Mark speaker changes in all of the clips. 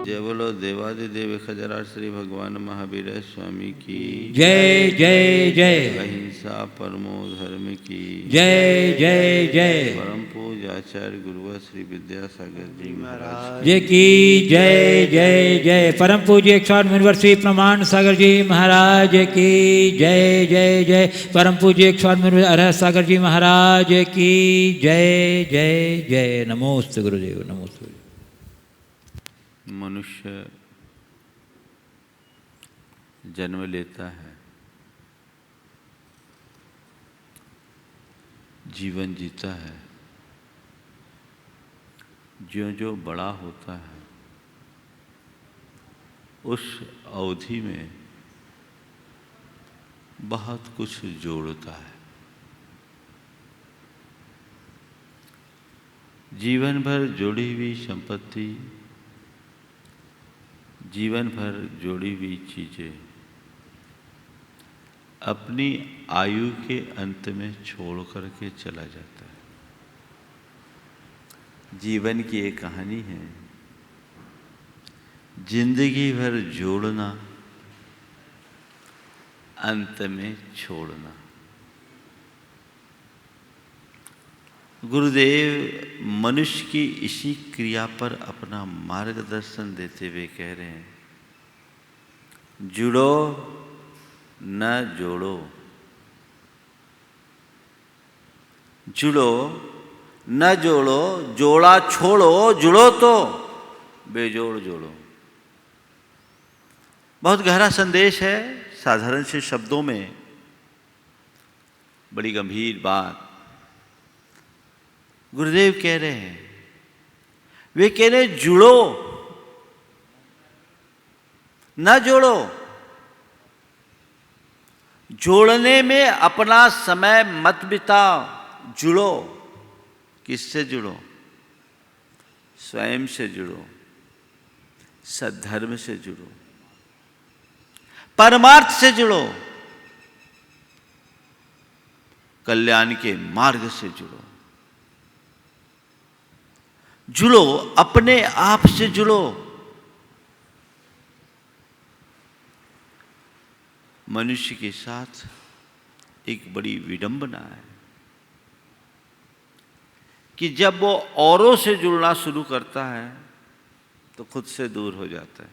Speaker 1: जय बोलो देवादिदेव खजराज श्री भगवान महावीर स्वामी की
Speaker 2: जय जय जय।
Speaker 1: अहिंसा परमो धर्म की
Speaker 2: जय जय जय।
Speaker 1: परम पूज्य आचार्य गुरुवर श्री विद्यासागर जी महाराज
Speaker 2: जय की जय जय जय। परम पूज्य 108 मुनिवर श्री प्रमाण सागर जी महाराज की जय जय जय। परम पूज्य 108 मुनिवर अरहत सागर जी महाराज की जय जय जय। नमोस्तु गुरुदेव, नमोस्तु।
Speaker 1: मनुष्य जन्म लेता है, जीवन जीता है, ज्यों ज्यों बड़ा होता है उस अवधि में बहुत कुछ जोड़ता है। जीवन भर जोड़ी हुई संपत्ति, जीवन भर जोड़ी हुई चीजें अपनी आयु के अंत में छोड़ करके चला जाता है। जीवन की एक कहानी है, जिंदगी भर जोड़ना, अंत में छोड़ना। गुरुदेव मनुष्य की इसी क्रिया पर अपना मार्गदर्शन देते हुए कह रहे हैं, जुड़ो न जोड़ो, जुड़ो न जोड़ो, जोड़ा छोड़ो, जुड़ो तो बेजोड़ जोड़ो। बहुत गहरा संदेश है, साधारण से शब्दों में बड़ी गंभीर बात गुरुदेव कह रहे हैं। वे कह रहे जुड़ो न जोड़ो। जोड़ने में अपना समय मत बिताओ, जुड़ो। किससे जुड़ो? स्वयं से जुड़ो, सद्धर्म से जुड़ो, परमार्थ से जुड़ो, कल्याण के मार्ग से जुड़ो। जुड़ो, अपने आप से जुड़ो। मनुष्य के साथ एक बड़ी विडंबना है कि जब वो औरों से जुड़ना शुरू करता है तो खुद से दूर हो जाता है।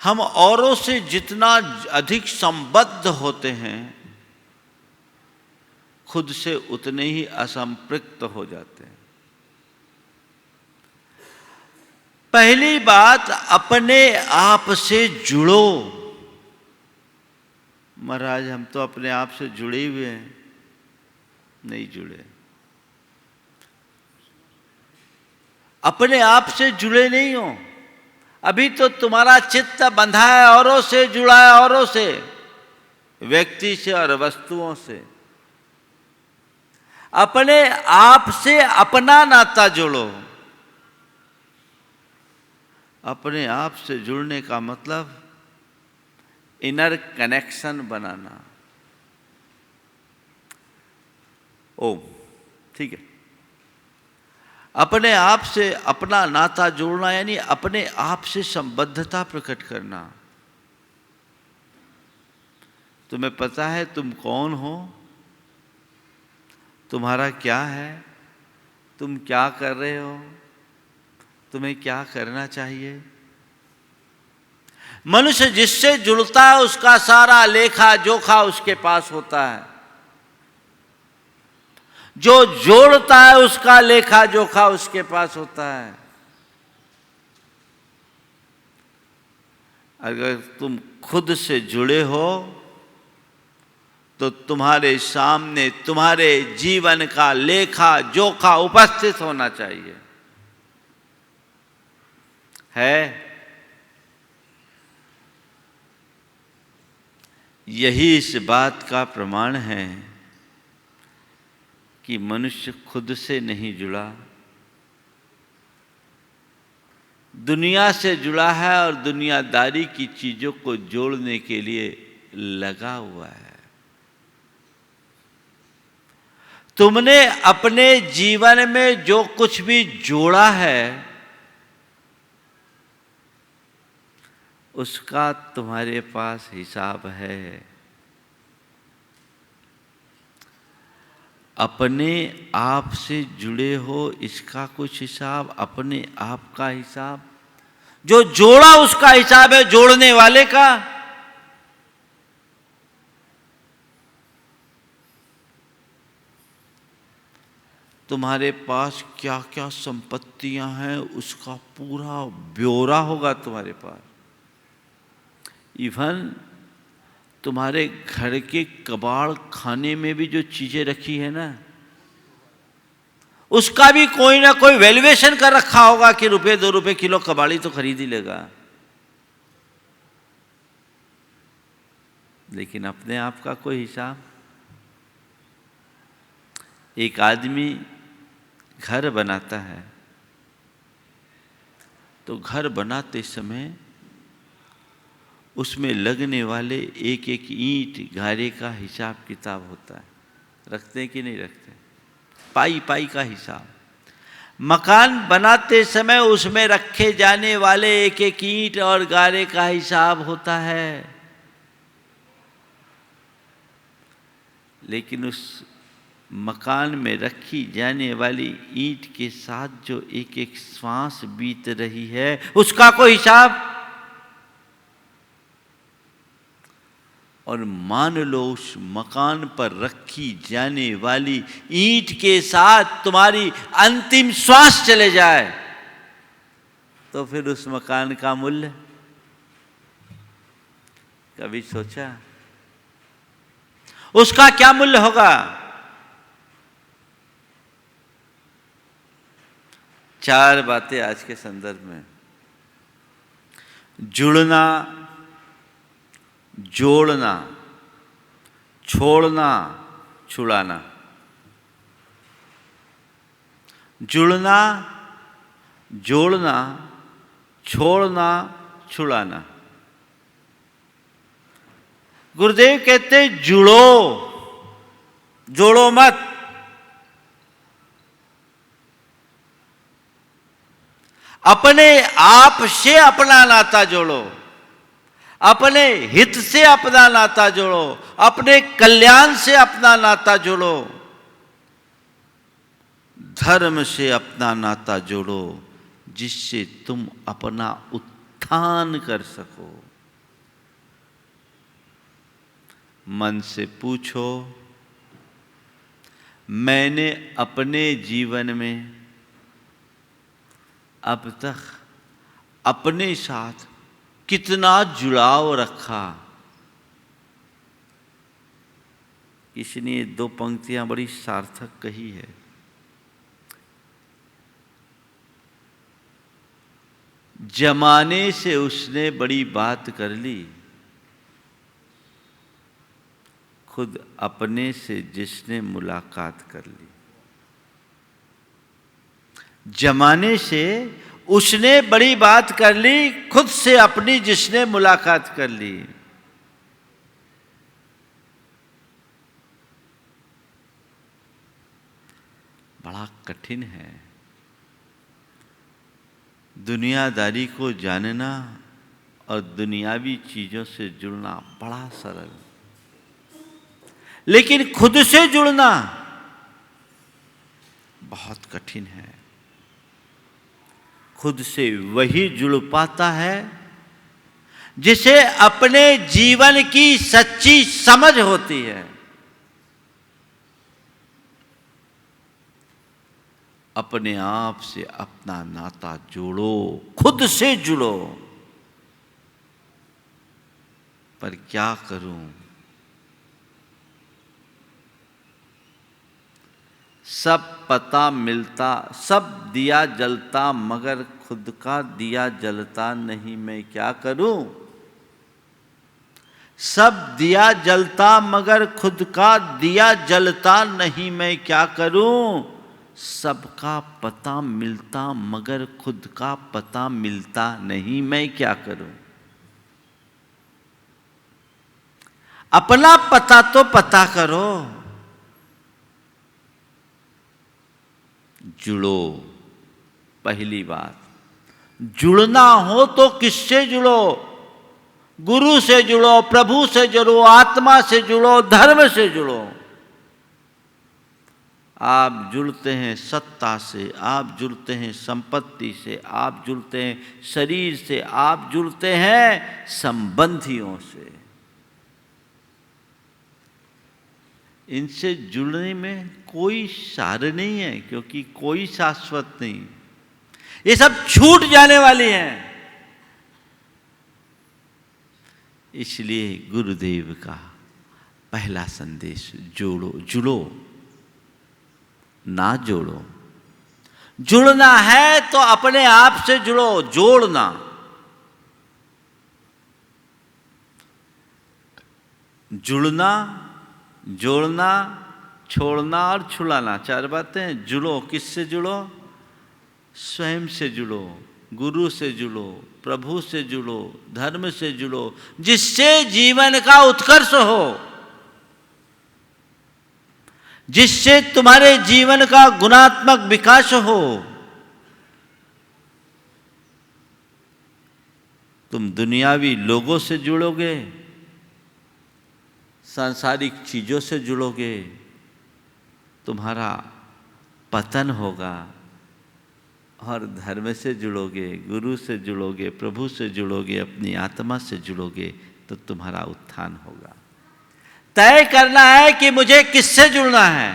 Speaker 1: हम औरों से जितना अधिक संबद्ध होते हैं, खुद से उतने ही असंपृक्त हो जाते हैं। पहली बात, अपने आप से जुड़ो। महाराज हम तो अपने आप से जुड़े हुए हैं। नहीं जुड़े, अपने आप से जुड़े नहीं हो। अभी तो तुम्हारा चित्त बंधा है औरों से, जुड़ा है औरों से, व्यक्ति से और वस्तुओं से। अपने आप से अपना नाता जोड़ो। अपने आप से जुड़ने का मतलब इनर कनेक्शन बनाना। ओ ठीक है, अपने आप से अपना नाता जोड़ना यानी अपने आप से संबद्धता प्रकट करना। तुम्हें पता है तुम कौन हो, तुम्हारा क्या है, तुम क्या कर रहे हो, तुम्हें क्या करना चाहिए। मनुष्य जिससे जुड़ता है उसका सारा लेखा जोखा उसके पास होता है। जो जोड़ता है उसका लेखा जोखा उसके पास होता है। अगर तुम खुद से जुड़े हो तो तुम्हारे सामने तुम्हारे जीवन का लेखा जोखा उपस्थित होना चाहिए। है? यही इस बात का प्रमाण है कि मनुष्य खुद से नहीं जुड़ा, दुनिया से जुड़ा है और दुनियादारी की चीजों को जोड़ने के लिए लगा हुआ है। तुमने अपने जीवन में जो कुछ भी जोड़ा है उसका तुम्हारे पास हिसाब है। अपने आप से जुड़े हो इसका कुछ हिसाब, अपने आप का हिसाब, जो जोड़ा उसका हिसाब है जोड़ने वाले का। तुम्हारे पास क्या क्या संपत्तियां हैं उसका पूरा ब्यौरा होगा तुम्हारे पास। इवन तुम्हारे घर के कबाड़ खाने में भी जो चीजें रखी है ना, उसका भी कोई ना कोई वैल्यूएशन कर रखा होगा कि रुपए 2 रुपए किलो कबाड़ी तो खरीद ही लेगा। लेकिन अपने आप का कोई हिसाब। एक आदमी घर बनाता है तो घर बनाते समय उसमें लगने वाले एक एक ईंट गारे का हिसाब किताब होता है। रखते हैं कि नहीं रखते? पाई पाई का हिसाब। मकान बनाते समय उसमें रखे जाने वाले एक एक ईंट और गारे का हिसाब होता है। लेकिन उस मकान में रखी जाने वाली ईंट के साथ जो एक एक श्वास बीत रही है उसका कोई हिसाब। और मान लो उस मकान पर रखी जाने वाली ईंट के साथ तुम्हारी अंतिम श्वास चले जाए तो फिर उस मकान का मूल्य कभी सोचा? उसका क्या मूल्य होगा? 4 बातें आज के संदर्भ में। जुड़ना, जोड़ना, छोड़ना, छुड़ाना। जुड़ना, जोड़ना, छोड़ना, छुड़ाना। गुरुदेव कहते जुड़ो, जोड़ो मत। अपने आप से अपना नाता जोड़ो, अपने हित से अपना नाता जोड़ो, अपने कल्याण से अपना नाता जोड़ो, धर्म से अपना नाता जोड़ो, जिससे तुम अपना उत्थान कर सको। मन से पूछो, मैंने अपने जीवन में अब तक अपने साथ कितना जुड़ाव रखा? किसी ने 2 पंक्तियां बड़ी सार्थक कही है। जमाने से उसने बड़ी बात कर ली, खुद अपने से जिसने मुलाकात कर ली। जमाने से उसने बड़ी बात कर ली, खुद से अपनी जिसने मुलाकात कर ली। बड़ा कठिन है दुनियादारी को जानना और दुनियावी चीजों से जुड़ना बड़ा सरल, लेकिन खुद से जुड़ना बहुत कठिन है। खुद से वही जुड़ पाता है जिसे अपने जीवन की सच्ची समझ होती है। अपने आप से अपना नाता जोड़ो, खुद से जुड़ो। पर क्या करूं? सब पता मिलता, सब दिया जलता, मगर खुद का दिया जलता नहीं, मैं क्या करूं? सब दिया जलता मगर खुद का दिया जलता नहीं, मैं क्या करूं? सबका पता मिलता मगर खुद का पता मिलता नहीं, मैं क्या करूं? अपना पता तो पता करो। जुड़ो। पहली बात, जुड़ना हो तो किससे जुड़ो? गुरु से जुड़ो, प्रभु से जुड़ो, आत्मा से जुड़ो, धर्म से जुड़ो। आप जुड़ते हैं सत्ता से, आप जुड़ते हैं संपत्ति से, आप जुड़ते हैं शरीर से, आप जुड़ते हैं संबंधियों से। इनसे जुड़ने में कोई सार नहीं है, क्योंकि कोई शाश्वत नहीं, ये सब छूट जाने वाले हैं। इसलिए गुरुदेव का पहला संदेश, जोड़ो, जुड़ो, ना जोड़ो। जुड़ना है तो अपने आप से जुड़ो, जोड़ना। जुड़ना, जोड़ना, छोड़ना और छुड़ाना, 4 बातें। जुड़ो, किससे जुड़ो? स्वयं से जुड़ो, गुरु से जुड़ो, प्रभु से जुड़ो, धर्म से जुड़ो, जिससे जीवन का उत्कर्ष हो, जिससे तुम्हारे जीवन का गुणात्मक विकास हो। तुम दुनियावी लोगों से जुड़ोगे, सांसारिक चीजों से जुड़ोगे, तुम्हारा पतन होगा। और धर्म से जुड़ोगे, गुरु से जुड़ोगे, प्रभु से जुड़ोगे, अपनी आत्मा से जुड़ोगे, तो तुम्हारा उत्थान होगा। तय करना है कि मुझे किससे जुड़ना है।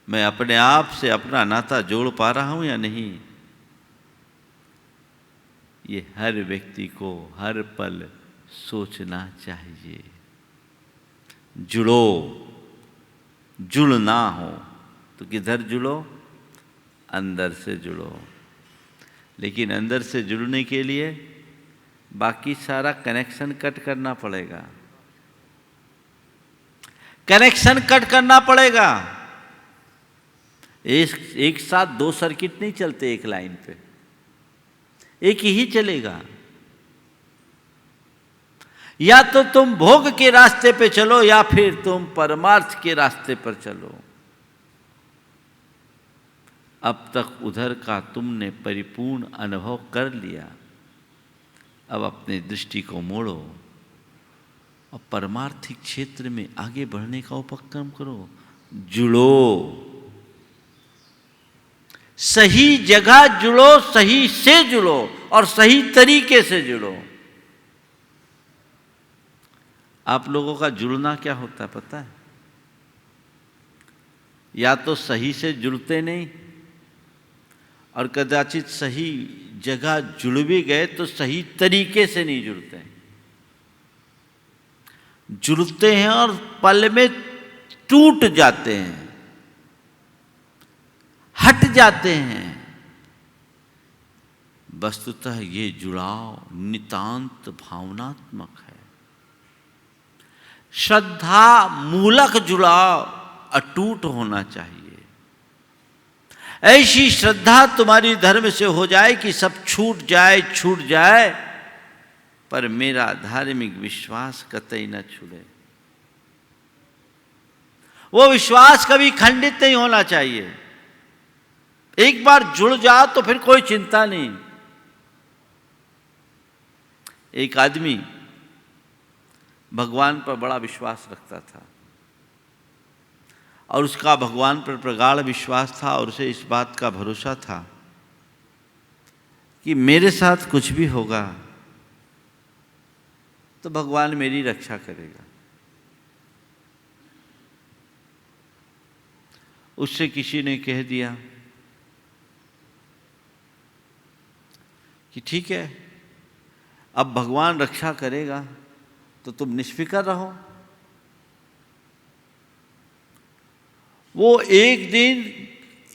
Speaker 1: मैं अपने आप से अपना नाता जोड़ पा रहा हूं या नहीं, ये हर व्यक्ति को हर पल सोचना चाहिए। जुड़ो, जुड़ना हो तो किधर जुड़ो? अंदर से जुड़ो। लेकिन अंदर से जुड़ने के लिए बाकी सारा कनेक्शन कट करना पड़ेगा, कनेक्शन कट करना पड़ेगा। एक साथ 2 सर्किट नहीं चलते एक लाइन पे, एक ही चलेगा। या तो तुम भोग के रास्ते पे चलो, या फिर तुम परमार्थ के रास्ते पर चलो। अब तक उधर का तुमने परिपूर्ण अनुभव कर लिया, अब अपने दृष्टि को मोड़ो और परमार्थिक क्षेत्र में आगे बढ़ने का उपक्रम करो। जुड़ो, सही जगह जुड़ो, सही से जुड़ो और सही तरीके से जुड़ो। आप लोगों का जुड़ना क्या होता है पता है? या तो सही से जुड़ते नहीं, और कदाचित सही जगह जुड़ भी गए तो सही तरीके से नहीं जुड़ते। जुड़ते हैं और पल में टूट जाते हैं, हट जाते हैं। वस्तुतः ये जुड़ाव नितांत भावनात्मक है। श्रद्धा मूलक जुड़ाव अटूट होना चाहिए। ऐसी श्रद्धा तुम्हारी धर्म से हो जाए कि सब छूट जाए, पर मेरा धार्मिक विश्वास कतई न छूटे। वो विश्वास कभी खंडित नहीं होना चाहिए। एक बार जुड़ जाओ तो फिर कोई चिंता नहीं। एक आदमी भगवान पर बड़ा विश्वास रखता था, और उसका भगवान पर प्रगाढ़ विश्वास था, और उसे इस बात का भरोसा था कि मेरे साथ कुछ भी होगा तो भगवान मेरी रक्षा करेगा। उससे किसी ने कह दिया कि ठीक है, अब भगवान रक्षा करेगा तो तुम निष्फिक्र रहो। वो एक दिन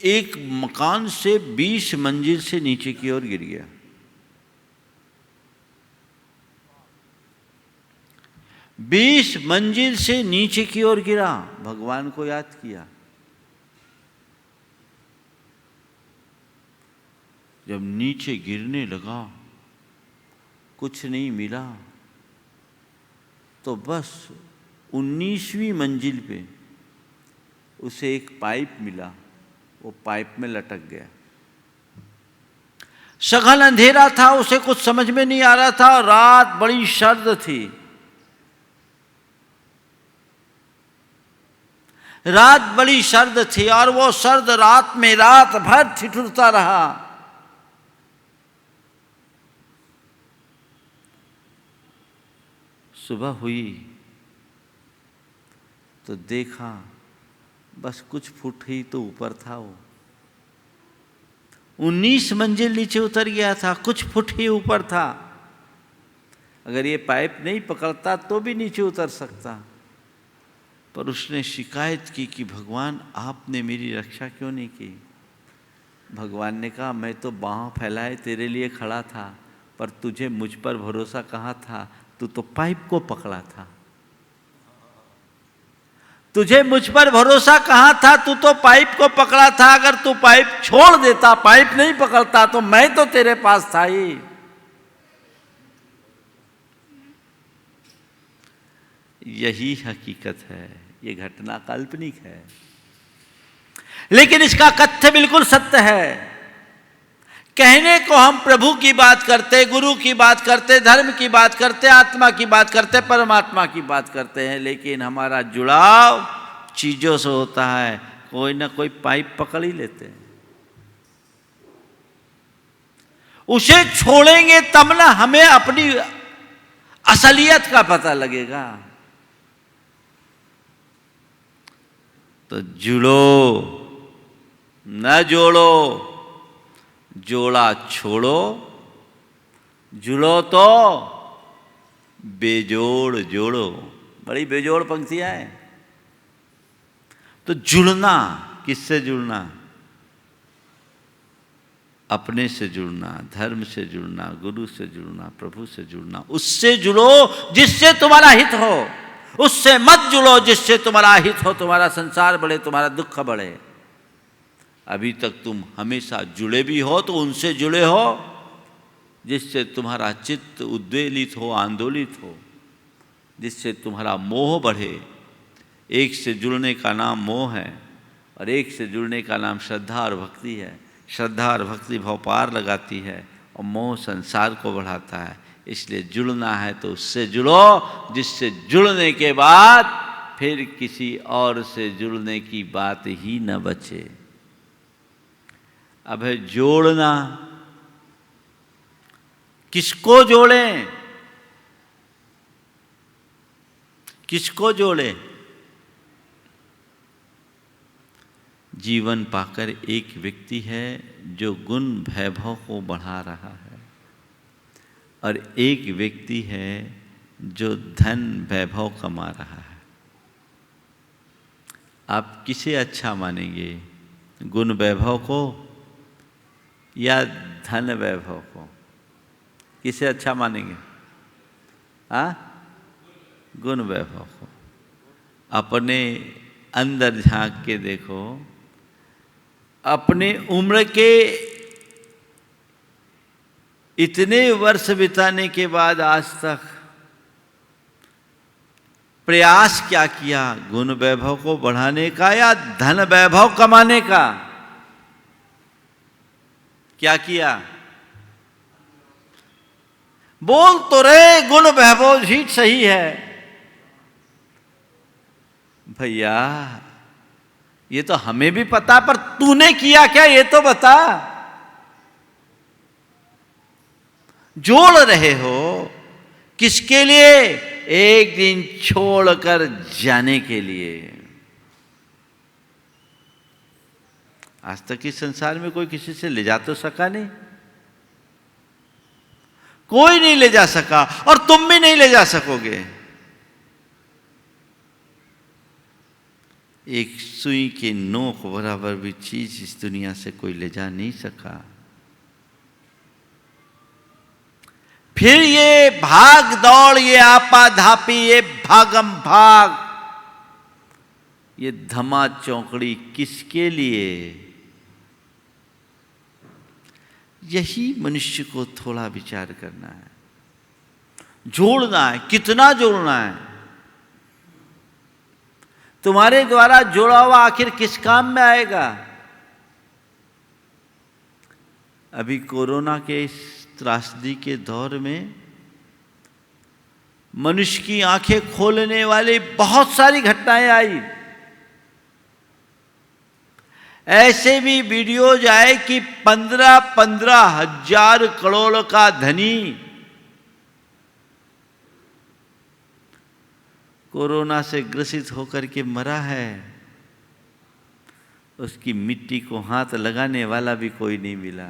Speaker 1: एक मकान से 20 मंजिल से नीचे की ओर गिर गया। 20 मंजिल से नीचे की ओर गिरा, भगवान को याद किया। जब नीचे गिरने लगा, कुछ नहीं मिला, तो बस 19वीं मंजिल पे उसे एक पाइप मिला, वो पाइप में लटक गया। सघन अंधेरा था, उसे कुछ समझ में नहीं आ रहा था, रात बड़ी सर्द थी। रात बड़ी सर्द थी और वो सर्द रात में रात भर ठिठुरता रहा। सुबह हुई तो देखा बस कुछ फुट ही तो ऊपर था वो। 19 मंजिल नीचे उतर गया था, कुछ फुट ही ऊपर था। अगर ये पाइप नहीं पकड़ता तो भी नीचे उतर सकता। पर उसने शिकायत की कि भगवान आपने मेरी रक्षा क्यों नहीं की। भगवान ने कहा मैं तो बाँह फैलाए तेरे लिए खड़ा था, पर तुझे मुझ पर भरोसा कहाँ था, तू तो पाइप को पकड़ा था। तुझे मुझ पर भरोसा कहाँ था, तू तो पाइप को पकड़ा था। अगर तू पाइप छोड़ देता, पाइप नहीं पकड़ता, तो मैं तो तेरे पास था ही। यही हकीकत है, ये घटना काल्पनिक है, लेकिन इसका कथ्य बिल्कुल सत्य है। कहने को हम प्रभु की बात करते, गुरु की बात करते, धर्म की बात करते, आत्मा की बात करते, परमात्मा की बात करते हैं, लेकिन हमारा जुड़ाव चीजों से होता है। कोई ना कोई पाइप पकड़ ही लेते हैं। उसे छोड़ेंगे तब ना हमें अपनी असलियत का पता लगेगा। तो जुड़ो न जोड़ो, जोड़ा छोड़ो, जुड़ो तो बेजोड़ जोड़ो। बड़ी बेजोड़ पंक्तियां हैं। तो जुड़ना, किससे जुड़ना? अपने से जुड़ना, धर्म से जुड़ना, गुरु से जुड़ना, प्रभु से जुड़ना। उससे जुड़ो जिससे तुम्हारा हित हो, उससे मत जुड़ो जिससे तुम्हारा हित हो, तुम्हारा संसार बढ़े, तुम्हारा दुख बढ़े। अभी तक तुम हमेशा जुड़े भी हो तो उनसे जुड़े हो जिससे तुम्हारा चित्त उद्वेलित हो, आंदोलित हो, जिससे तुम्हारा मोह बढ़े। एक से जुड़ने का नाम मोह है और एक से जुड़ने का नाम श्रद्धा और भक्ति है। श्रद्धा और भक्ति भव पार लगाती है और मोह संसार को बढ़ाता है। इसलिए जुड़ना है तो उससे जुड़ो जिससे जुड़ने के बाद फिर किसी और से जुड़ने की बात ही न बचे। अब है जोड़ना। किसको जोड़ें? किसको जोड़ें? जीवन पाकर एक व्यक्ति है जो गुण वैभव को बढ़ा रहा है और एक व्यक्ति है जो धन वैभव कमा रहा है। आप किसे अच्छा मानेंगे, गुण वैभव को या धन वैभव को? किसे अच्छा मानेंगे? हाँ, गुण वैभव को। अपने अंदर झांक के देखो, अपने उम्र के इतने वर्ष बिताने के बाद आज तक प्रयास क्या किया, गुण वैभव को बढ़ाने का या धन वैभव कमाने का? क्या किया? बोल तो रे गुण वैभव ही सही है। भैया ये तो हमें भी पता, पर तूने किया क्या ये तो बता। जोड़ रहे हो किसके लिए? एक दिन छोड़कर जाने के लिए। आज तक इस संसार में कोई किसी से ले जा तो सका नहीं, कोई नहीं ले जा सका और तुम भी नहीं ले जा सकोगे। एक सुई के नोक बराबर भी चीज इस दुनिया से कोई ले जा नहीं सका। फिर ये भाग दौड़, ये आपाधापी, ये भागम भाग, ये धमा चौकड़ी किसके लिए? यही मनुष्य को थोड़ा विचार करना है। जोड़ना है, कितना जोड़ना है? तो तुम्हारे द्वारा जोड़ा हुआ आखिर किस काम में आएगा? अभी कोरोना के इस त्रासदी के दौर में मनुष्य की आंखें खोलने वाली बहुत सारी घटनाएं आई। ऐसे भी वीडियोज आए कि 15-15 हजार करोड़ का धनी कोरोना से ग्रसित होकर के मरा है, उसकी मिट्टी को हाथ लगाने वाला भी कोई नहीं मिला।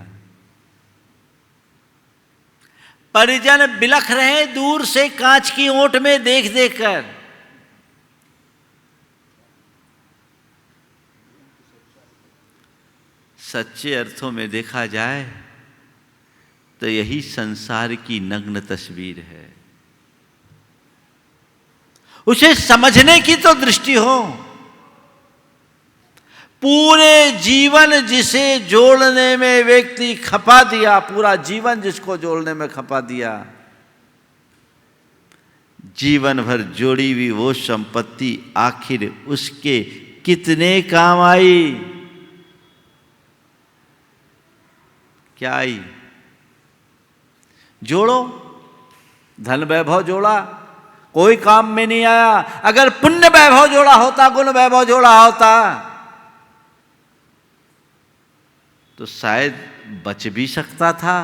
Speaker 1: परिजन बिलख रहे दूर से कांच की ओट में देख देख कर। सच्चे अर्थों में देखा जाए तो यही संसार की नग्न तस्वीर है। उसे समझने की तो दृष्टि हो। पूरे जीवन जिसे जोड़ने में व्यक्ति खपा दिया, पूरा जीवन जिसको जोड़ने में खपा दिया, जीवन भर जोड़ी हुई वो संपत्ति आखिर उसके कितने काम आई? क्या आई? जोड़ो, धन वैभव जोड़ा, कोई काम में नहीं आया। अगर पुण्य वैभव जोड़ा होता, गुण वैभव जोड़ा होता तो शायद बच भी सकता था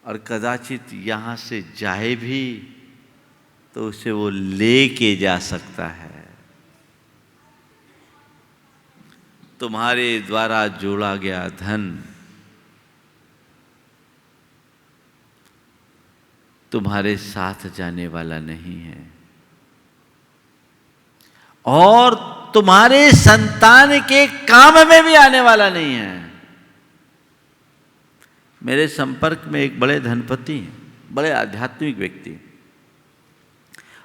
Speaker 1: और कदाचित यहां से जाए भी तो उसे वो लेके जा सकता है। तुम्हारे द्वारा जोड़ा गया धन तुम्हारे साथ जाने वाला नहीं है और तुम्हारे संतान के काम में भी आने वाला नहीं है। मेरे संपर्क में एक बड़े धनपति हैं, बड़े आध्यात्मिक व्यक्ति।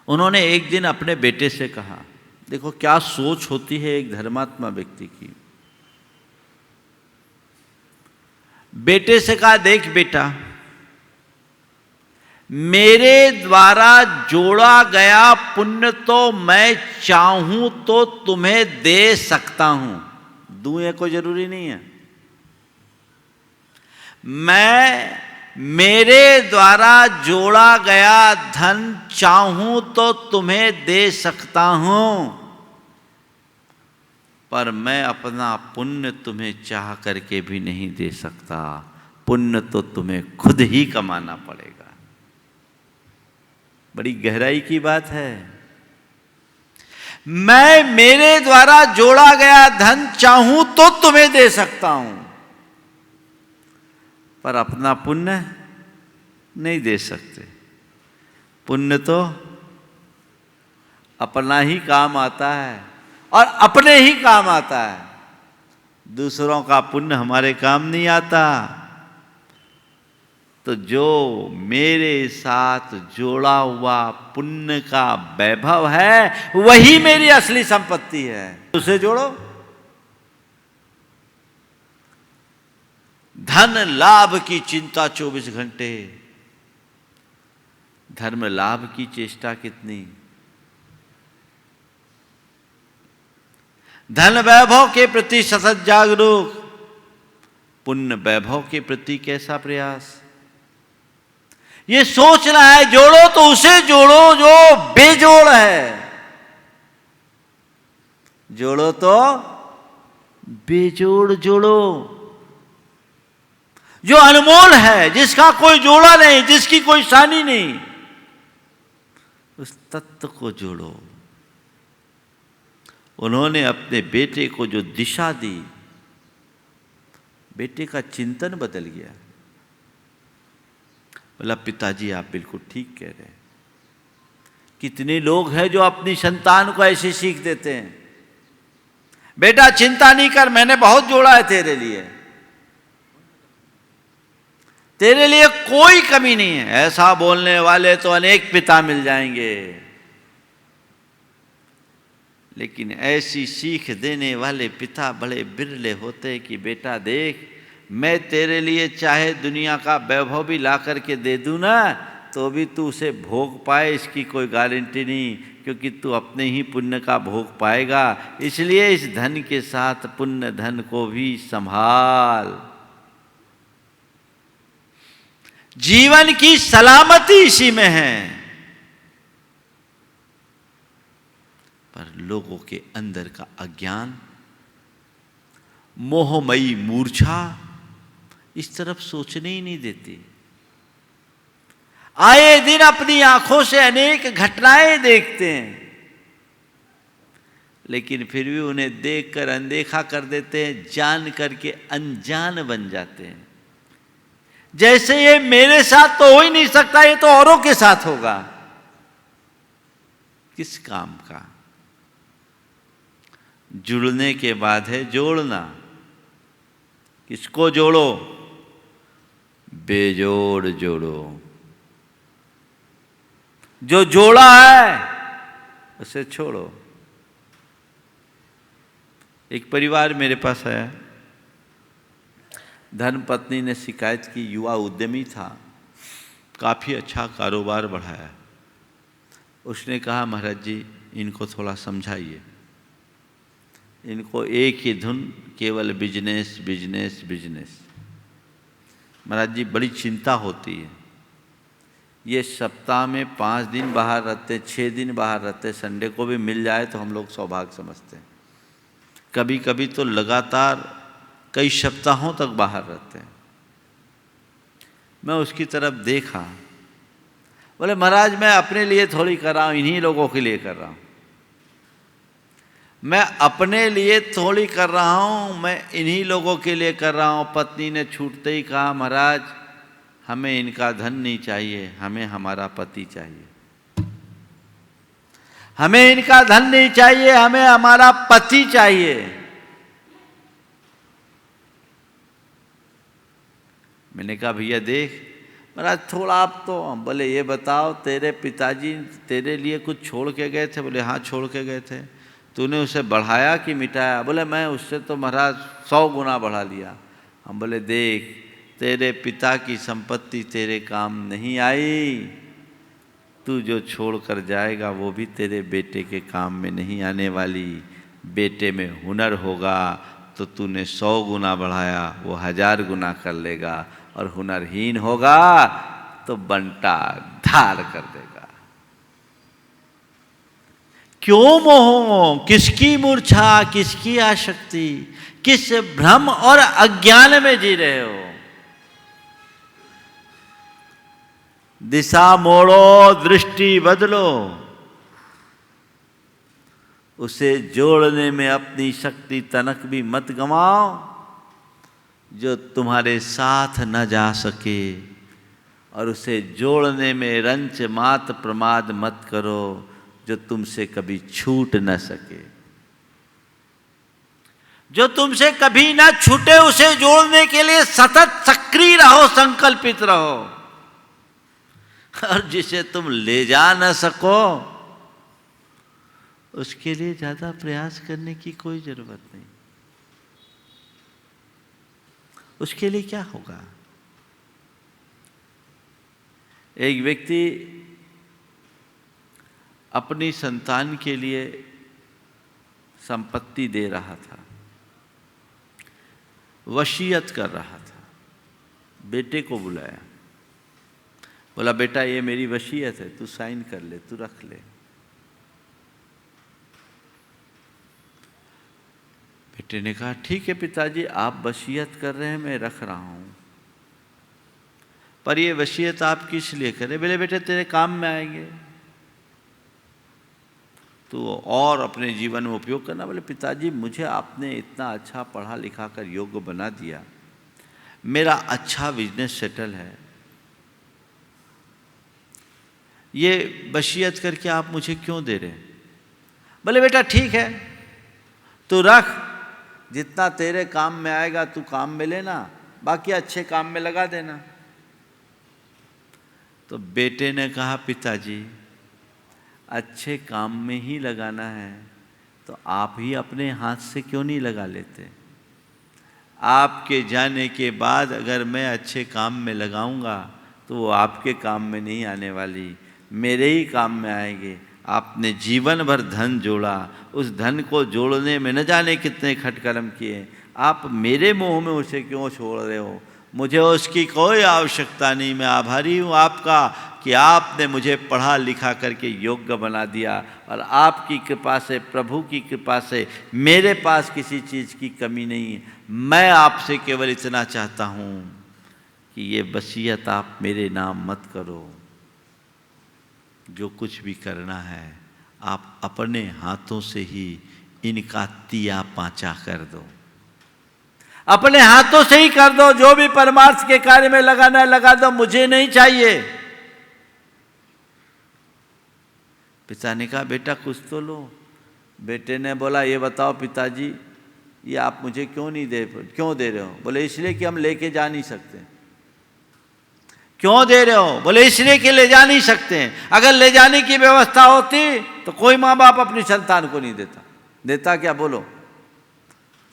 Speaker 1: उन्होंने एक दिन अपने बेटे से कहा, देखो क्या सोच होती है एक धर्मात्मा व्यक्ति की। बेटे से कहा, देख बेटा, मेरे द्वारा जोड़ा गया पुण्य तो मैं चाहूं तो तुम्हें दे सकता हूं, दूं ये कोई जरूरी नहीं है। मैं मेरे द्वारा जोड़ा गया धन चाहूं तो तुम्हें दे सकता हूं, पर मैं अपना पुण्य तुम्हें चाह करके भी नहीं दे सकता। पुण्य तो तुम्हें खुद ही कमाना पड़ेगा। बड़ी गहराई की बात है। मैं मेरे द्वारा जोड़ा गया धन चाहूं तो तुम्हें दे सकता हूं, पर अपना पुण्य नहीं दे सकते। पुण्य तो अपना ही काम आता है और अपने ही काम आता है। दूसरों का पुण्य हमारे काम नहीं आता। तो जो मेरे साथ जोड़ा हुआ पुण्य का वैभव है वही मेरी असली संपत्ति है, उसे जोड़ो। धन लाभ की चिंता 24 घंटे, धर्म लाभ की चेष्टा कितनी। धन वैभव के प्रति सतत जागरूक, पुण्य वैभव के प्रति कैसा प्रयास। ये सोचना है जोड़ो तो उसे जोड़ो जो बेजोड़ है, जोड़ो तो बेजोड़ जोड़ो, जो अनमोल है, जिसका कोई जोड़ा नहीं, जिसकी कोई सानी नहीं, उस तत्व को जोड़ो। उन्होंने अपने बेटे को जो दिशा दी, बेटे का चिंतन बदल गया। बोला, पिताजी आप बिल्कुल ठीक कह रहे हैं। कितने लोग हैं जो अपनी संतान को ऐसे सीख देते हैं, बेटा चिंता नहीं कर, मैंने बहुत जोड़ा है तेरे लिए, तेरे लिए कोई कमी नहीं है। ऐसा बोलने वाले तो अनेक पिता मिल जाएंगे, लेकिन ऐसी सीख देने वाले पिता बड़े बिरले होते कि बेटा देख, मैं तेरे लिए चाहे दुनिया का वैभव भी ला करके दे दूं ना, तो भी तू उसे भोग पाए इसकी कोई गारंटी नहीं, क्योंकि तू अपने ही पुण्य का भोग पाएगा। इसलिए इस धन के साथ पुण्य धन को भी संभाल। जीवन की सलामती इसी में है। पर लोगों के अंदर का अज्ञान, मोहमयी मूर्छा इस तरफ सोचने ही नहीं देती। आए दिन अपनी आंखों से अनेक घटनाएं देखते हैं, लेकिन फिर भी उन्हें देखकर अनदेखा कर देते हैं, जान करके अनजान बन जाते हैं। जैसे ये मेरे साथ तो हो ही नहीं सकता, ये तो औरों के साथ होगा। किस काम का? जुड़ने के बाद है जोड़ना। किसको जोड़ो? बेजोड़ जोड़ो। जो जोड़ा है उसे छोड़ो। एक परिवार मेरे पास आया, धर्मपत्नी ने शिकायत की, युवा उद्यमी था, काफ़ी अच्छा कारोबार बढ़ाया। उसने कहा, महाराज जी इनको थोड़ा समझाइए, इनको एक ही धुन, केवल बिजनेस बिजनेस बिजनेस। महाराज जी बड़ी चिंता होती है। ये सप्ताह में 5 दिन बाहर रहते, 6 दिन बाहर रहते, संडे को भी मिल जाए तो हम लोग सौभाग्य समझते हैं। कभी कभी तो लगातार कई सप्ताहों तक बाहर रहते हैं। मैं उसकी तरफ देखा, बोले महाराज मैं अपने लिए थोड़ी कर रहा हूँ, इन्हीं लोगों के लिए कर रहा हूँ। मैं अपने लिए थोड़ी कर रहा हूँ, मैं इन्हीं लोगों के लिए कर रहा हूँ। पत्नी ने छूटते ही कहा, महाराज हमें इनका धन नहीं चाहिए, हमें हमारा पति चाहिए। हमें इनका धन नहीं चाहिए, हमें हमारा पति चाहिए। मैंने कहा भैया देख, महाराज थोड़ा आप तो, बोले ये बताओ तेरे पिताजी तेरे लिए कुछ छोड़ के गए थे? बोले हाँ छोड़ के गए थे। तूने उसे बढ़ाया कि मिटाया? बोले मैं उससे तो महाराज 100 गुना बढ़ा लिया। हम बोले देख, तेरे पिता की संपत्ति तेरे काम नहीं आई, तू जो छोड़ कर जाएगा वो भी तेरे बेटे के काम में नहीं आने वाली। बेटे में हुनर होगा तो तूने 100 गुना बढ़ाया, वो 1000 गुना कर लेगा, और हुनरहीन होगा तो बंटा धार कर देगा। क्यों मोह, किसकी मूर्छा, किसकी आसक्ति, किस भ्रम और अज्ञान में जी रहे हो? दिशा मोड़ो, दृष्टि बदलो। उसे जोड़ने में अपनी शक्ति तनक भी मत गंवाओ, जो तुम्हारे साथ न जा सके, और उसे जोड़ने में रंच मात प्रमाद मत करो, जो तुमसे कभी छूट न सके। जो तुमसे कभी ना छूटे, उसे जोड़ने के लिए सतत सक्रिय रहो, संकल्पित रहो। और जिसे तुम ले जा न सको, उसके लिए ज्यादा प्रयास करने की कोई जरूरत नहीं। उसके लिए क्या होगा? एक व्यक्ति अपनी संतान के लिए संपत्ति दे रहा था, वसीयत कर रहा था। बेटे को बुलाया, बोला बेटा ये मेरी वसीयत है, तू साइन कर ले, तू रख ले। बेटे ने कहा ठीक है पिताजी, आप वसीयत कर रहे हैं, मैं रख रहा हूं, पर ये वसीयत आप किस लिए करें? बोले बेटे तेरे काम में आएंगे, तो और अपने जीवन में उपयोग करना। बोले पिताजी मुझे आपने इतना अच्छा पढ़ा लिखा कर योग्य बना दिया, मेरा अच्छा बिजनेस सेटल है, ये वसीयत करके आप मुझे क्यों दे रहे हैं? बोले बेटा ठीक है, तू रख, जितना तेरे काम में आएगा तू काम में लेना, बाकी अच्छे काम में लगा देना। तो बेटे ने कहा पिताजी अच्छे काम में ही लगाना है तो आप ही अपने हाथ से क्यों नहीं लगा लेते? आपके जाने के बाद अगर मैं अच्छे काम में लगाऊंगा तो वो आपके काम में नहीं आने वाली, मेरे ही काम में आएंगे। आपने जीवन भर धन जोड़ा, उस धन को जोड़ने में न जाने कितने खटकर्म किए, आप मेरे मुंह में उसे क्यों छोड़ रहे हो? मुझे उसकी कोई आवश्यकता नहीं। मैं आभारी हूँ आपका कि आपने मुझे पढ़ा लिखा करके योग्य बना दिया, और आपकी कृपा से, प्रभु की कृपा से मेरे पास किसी चीज़ की कमी नहीं है। मैं आपसे केवल इतना चाहता हूँ कि ये वसीयत आप मेरे नाम मत करो। जो कुछ भी करना है आप अपने हाथों से ही इनका तिया पाँचा कर दो, अपने हाथों से ही कर दो। जो भी परमार्थ के कार्य में लगाना है लगा दो, मुझे नहीं चाहिए। पिता ने कहा बेटा कुछ तो लो। बेटे ने बोला ये बताओ पिताजी, ये आप मुझे क्यों दे रहे हो? बोले इसलिए कि हम लेके जा नहीं सकते। क्यों दे रहे हो? बोले इसलिए कि ले जा नहीं सकते हैं। अगर ले जाने की व्यवस्था होती तो कोई माँ बाप अपनी संतान को नहीं देता क्या? बोलो,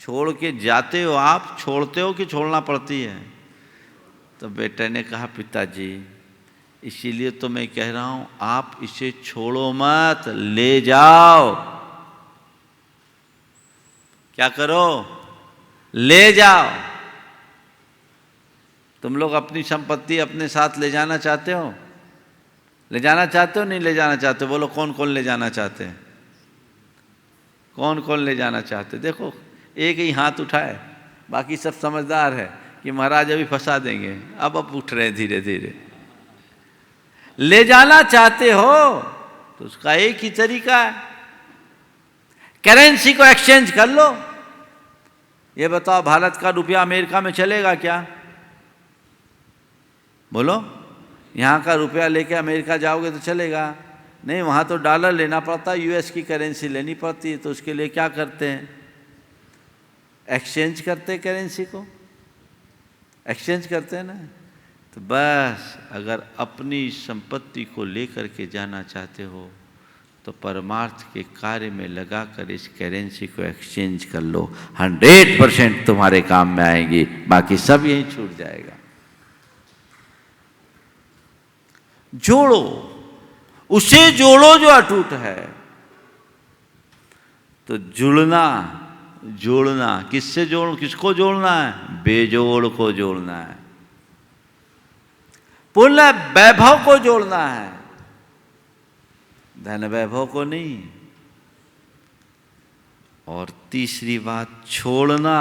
Speaker 1: छोड़ के जाते हो आप, छोड़ते हो कि छोड़ना पड़ती है? तो बेटे ने कहा पिताजी इसीलिए तो मैं कह रहा हूं आप इसे छोड़ो मत, ले जाओ। क्या करो? ले जाओ। तुम लोग अपनी संपत्ति अपने साथ ले जाना चाहते हो? ले जाना चाहते हो नहीं ले जाना चाहते हो? बोलो कौन कौन ले जाना चाहते हैं? कौन कौन ले जाना चाहते? देखो एक ही हाथ उठाए, बाकी सब समझदार है कि महाराज अभी फंसा देंगे। अब उठ रहे हैं धीरे धीरे। ले जाना चाहते हो तो उसका एक ही तरीका है, करेंसी को एक्सचेंज कर लो। ये बताओ भारत का रुपया अमेरिका में चलेगा क्या? बोलो, यहाँ का रुपया लेके अमेरिका जाओगे तो चलेगा? नहीं, वहाँ तो डॉलर लेना पड़ता है, यूएस की करेंसी लेनी पड़ती है। तो उसके लिए क्या करते हैं? एक्सचेंज करते हैं, करेंसी को एक्सचेंज करते हैं ना। तो बस अगर अपनी संपत्ति को लेकर के जाना चाहते हो तो परमार्थ के कार्य में लगाकर इस करेंसी को एक्सचेंज कर लो। 100% तुम्हारे काम में आएगी, बाकी सब यहीं छूट जाएगा। जोड़ो, उसे जोड़ो जो अटूट है। तो जोड़ना किससे किसको जोड़ना है? बेजोड़ को जोड़ना है, पूर्ण वैभव को जोड़ना है, धन वैभव को नहीं। और तीसरी बात छोड़ना,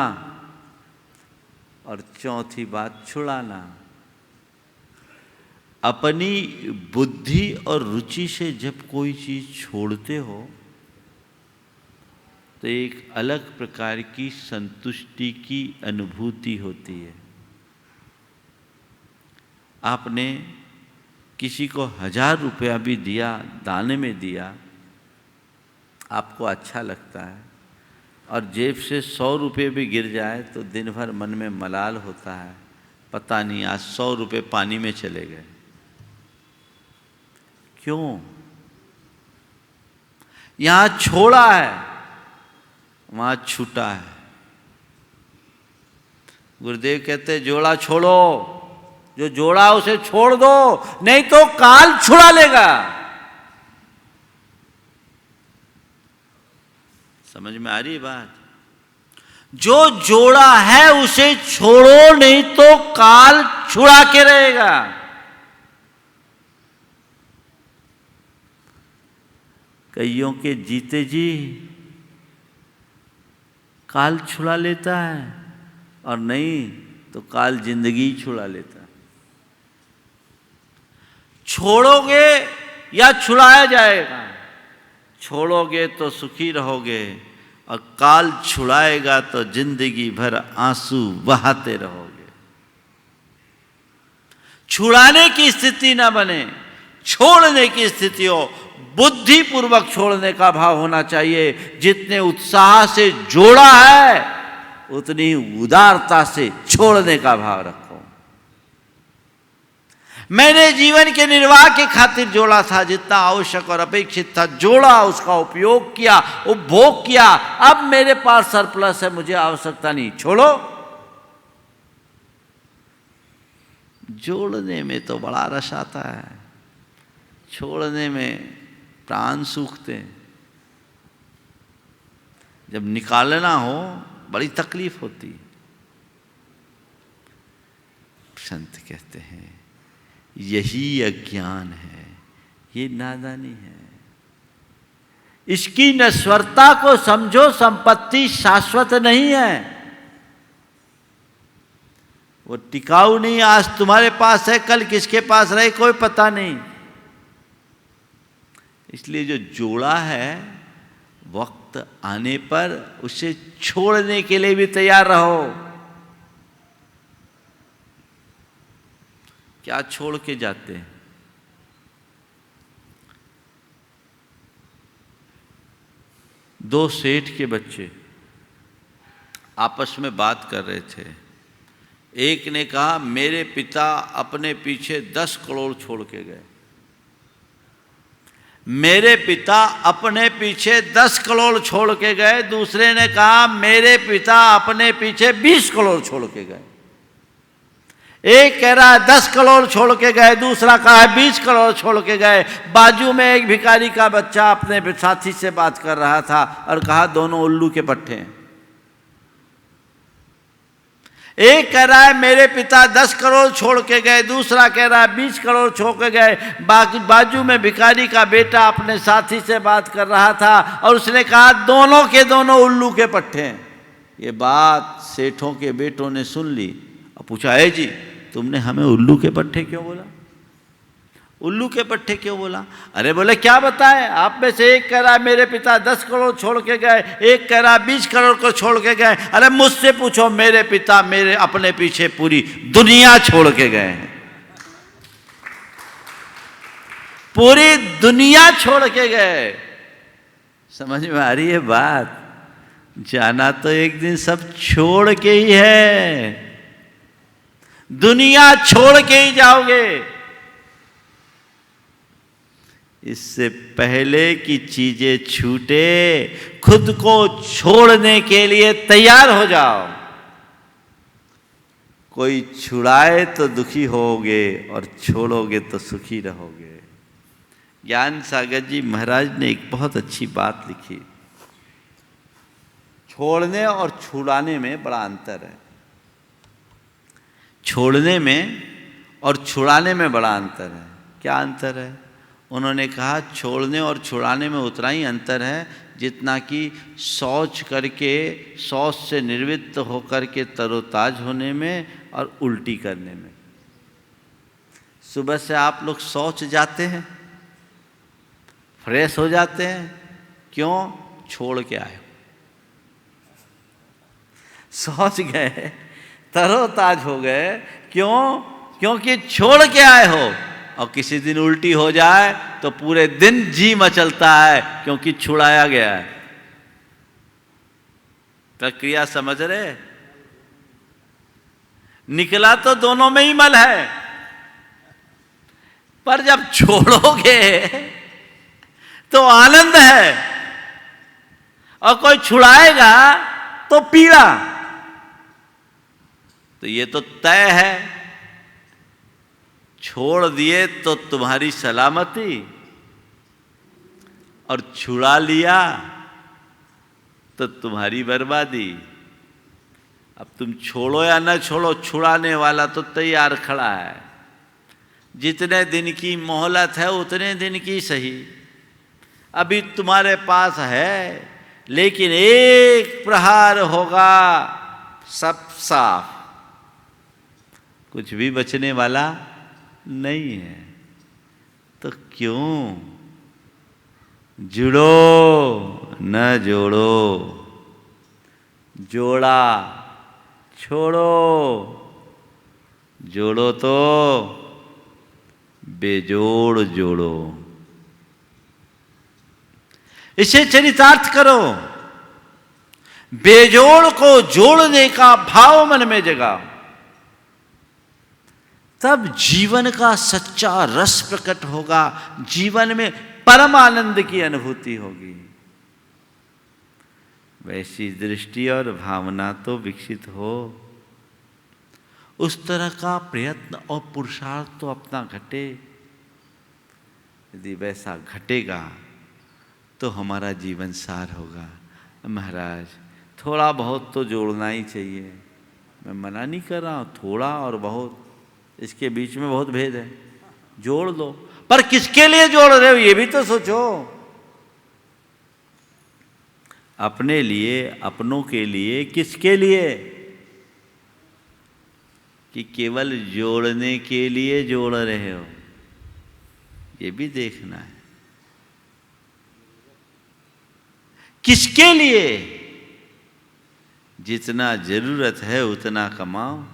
Speaker 1: और चौथी बात छुड़ाना। अपनी बुद्धि और रुचि से जब कोई चीज छोड़ते हो तो एक अलग प्रकार की संतुष्टि की अनुभूति होती है। आपने किसी को 1000 रुपया भी दिया, दाने में दिया, आपको अच्छा लगता है, और जेब से 100 रुपये भी गिर जाए तो दिन भर मन में मलाल होता है, पता नहीं आज 100 रुपये पानी में चले गए। क्यों? यहां छोड़ा है, वहां छूटा है। गुरुदेव कहते जोड़ा छोड़ो, जो जोड़ा उसे छोड़ दो, नहीं तो काल छुड़ा लेगा। समझ में आ रही बात? जो जोड़ा है उसे छोड़ो, नहीं तो काल छुड़ा के रहेगा। कईयों के जीते जी काल छुड़ा लेता है, और नहीं तो काल जिंदगी छुड़ा लेता है। छोड़ोगे या छुड़ाया जाएगा? छोड़ोगे तो सुखी रहोगे, और काल छुड़ाएगा तो जिंदगी भर आंसू बहाते रहोगे। छुड़ाने की स्थिति ना बने, छोड़ने की स्थिति हो। बुद्धि पूर्वक छोड़ने का भाव होना चाहिए। जितने उत्साह से जोड़ा है उतनी उदारता से छोड़ने का भाव रखो। मैंने जीवन के निर्वाह के खातिर जोड़ा था, जितना आवश्यक और अपेक्षित था जोड़ा, उसका उपयोग किया, उपभोग किया। अब मेरे पास सरप्लस है, मुझे आवश्यकता नहीं, छोड़ो। जोड़ने में तो बड़ा रस आता है, छोड़ने में प्राण सूखते हैं। जब निकालना हो बड़ी तकलीफ होती है। संत कहते हैं यही अज्ञान है, ये नादानी है। इसकी नश्वरता को समझो, संपत्ति शाश्वत नहीं है, वो टिकाऊ नहीं। आज तुम्हारे पास है, कल किसके पास रहे कोई पता नहीं। इसलिए जो जोड़ा है, वक्त आने पर उसे छोड़ने के लिए भी तैयार रहो। क्या छोड़ के जाते हैं? दो सेठ के बच्चे आपस में बात कर रहे थे। एक ने कहा मेरे पिता अपने पीछे 10 करोड़ छोड़ के गए। मेरे पिता अपने पीछे 10 करोड़ छोड़ के गए। दूसरे ने कहा मेरे पिता अपने पीछे 20 करोड़ छोड़ के गए। एक कह रहा है 10 करोड़ छोड़ के गए, दूसरा कहा है 20 करोड़ छोड़ के गए। बाजू में एक भिखारी का बच्चा अपने साथी से बात कर रहा था और कहा दोनों उल्लू के पट्टे हैं। एक कह रहा है मेरे पिता 10 करोड़ छोड़ के गए, दूसरा कह रहा है 20 करोड़ छोड़ के गए। बाजू में भिखारी का बेटा अपने साथी से बात कर रहा था और उसने कहा दोनों के दोनों उल्लू के पट्टे हैं। ये बात सेठों के बेटों ने सुन ली और पूछा है जी तुमने हमें उल्लू के पट्टे क्यों बोला? उल्लू के पट्टे क्यों बोला? अरे बोले क्या बताएं, आप में से एक कह रहा है मेरे पिता 10 करोड़ छोड़ के गए, एक कह रहा है 20 करोड़ को छोड़ के गए। अरे मुझसे पूछो, मेरे पिता मेरे अपने पीछे पूरी दुनिया छोड़ के गए हैं। पूरी दुनिया छोड़ के गए। समझ में आ रही है बात? जाना तो एक दिन सब छोड़ के ही है, दुनिया छोड़ के ही जाओगे। इससे पहले कि चीजें छूटे, खुद को छोड़ने के लिए तैयार हो जाओ। कोई छुड़ाए तो दुखी होगे और छोड़ोगे तो सुखी रहोगे। ज्ञान सागर जी महाराज ने एक बहुत अच्छी बात लिखी। छोड़ने और छुड़ाने में बड़ा अंतर है। छोड़ने में और छुड़ाने में बड़ा अंतर है। क्या अंतर है? उन्होंने कहा छोड़ने और छुड़ाने में उतना ही अंतर है जितना कि शौच करके, शौच से निर्वृत्त होकर के तरोताज होने में और उल्टी करने में। सुबह से आप लोग शौच जाते हैं, फ्रेश हो जाते हैं, क्यों? छोड़ के आए। शौच गए, तरोताज हो गए, क्यों? क्योंकि छोड़ के आए हो। और किसी दिन उल्टी हो जाए तो पूरे दिन जी मचलता है, क्योंकि छुड़ाया गया है। प्रक्रिया समझ रहे? निकला तो दोनों में ही मल है, पर जब छोड़ोगे तो आनंद है, और कोई छुड़ाएगा तो पीड़ा। तो ये तो तय है, छोड़ दिए तो तुम्हारी सलामती, और छुड़ा लिया तो तुम्हारी बर्बादी। अब तुम छोड़ो या न छोड़ो, छुड़ाने वाला तो तैयार खड़ा है। जितने दिन की मोहलत है उतने दिन की सही, अभी तुम्हारे पास है, लेकिन एक प्रहार होगा सब साफ, कुछ भी बचने वाला नहीं है। तो क्यों जुड़ो न जोड़ो, जोड़ा छोड़ो, जोड़ो तो बेजोड़ जोड़ो। इसे चरितार्थ करो, बेजोड़ को जोड़ने का भाव मन में जगाओ, तब जीवन का सच्चा रस प्रकट होगा, जीवन में परम आनंद की अनुभूति होगी। वैसी दृष्टि और भावना तो विकसित हो। उस तरह का प्रयत्न और पुरुषार्थ तो अपना घटे। यदि वैसा घटेगा तो हमारा जीवन सार होगा। महाराज थोड़ा बहुत तो जोड़ना ही चाहिए। मैं मना नहीं कर रहा हूँ, थोड़ा और बहुत इसके बीच में बहुत भेद है। जोड़ लो, पर किसके लिए जोड़ रहे हो ये भी तो सोचो। अपने लिए, अपनों के लिए, किसके लिए? कि केवल जोड़ने के लिए जोड़ रहे हो, ये भी देखना है। किसके लिए? जितना जरूरत है उतना कमाओ,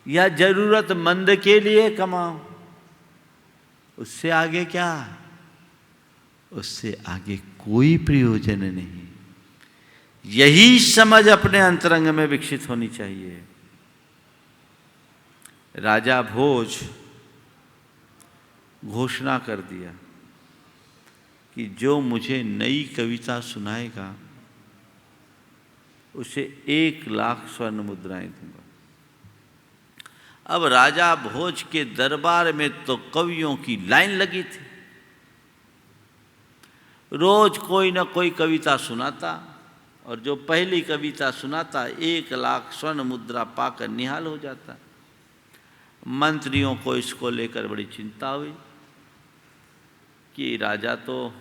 Speaker 1: या जरूरतमंद के लिए कमाओ। उससे आगे क्या? उससे आगे कोई प्रयोजन नहीं। यही समझ अपने अंतरंग में विकसित होनी चाहिए। राजा भोज घोषणा कर दिया कि जो मुझे नई कविता सुनाएगा उसे 1,00,000 स्वर्ण मुद्राएं दूंगा। अब राजा भोज के दरबार में तो कवियों की लाइन लगी थी। रोज कोई ना कोई कविता सुनाता, और जो पहली कविता सुनाता 1,00,000 स्वर्ण मुद्रा पाकर निहाल हो जाता। मंत्रियों को इसको लेकर बड़ी चिंता हुई कि राजा तो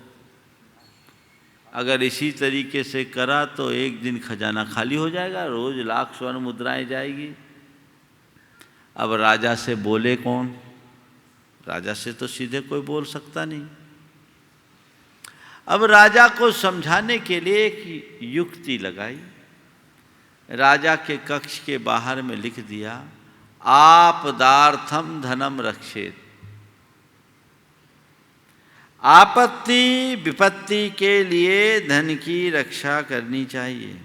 Speaker 1: अगर इसी तरीके से करा तो एक दिन खजाना खाली हो जाएगा, रोज 1,00,000 स्वर्ण मुद्राएं जाएगी। अब राजा से बोले कौन? राजा से तो सीधे कोई बोल सकता नहीं। अब राजा को समझाने के लिए एक युक्ति लगाई। राजा के कक्ष के बाहर में लिख दिया, आपदार्थम धनम रक्षेत। आपत्ति विपत्ति के लिए धन की रक्षा करनी चाहिए।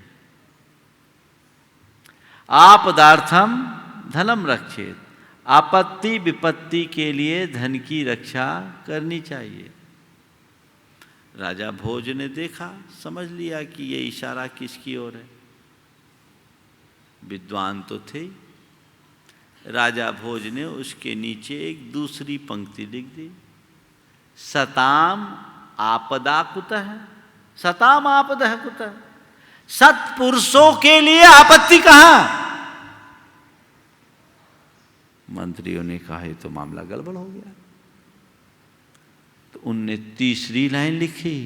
Speaker 1: आपदार्थम धनम रक्षेत, आपत्ति विपत्ति के लिए धन की रक्षा करनी चाहिए। राजा भोज ने देखा, समझ लिया कि ये इशारा किसकी ओर है। विद्वान तो थे। राजा भोज ने उसके नीचे एक दूसरी पंक्ति लिख दी, सताम आपदा कुतः। सताम आपदा कुतः, सत्पुरुषों के लिए आपत्ति कहां? मंत्रियों ने कहा ये तो मामला गड़बड़ हो गया। तो उनने तीसरी लाइन लिखी,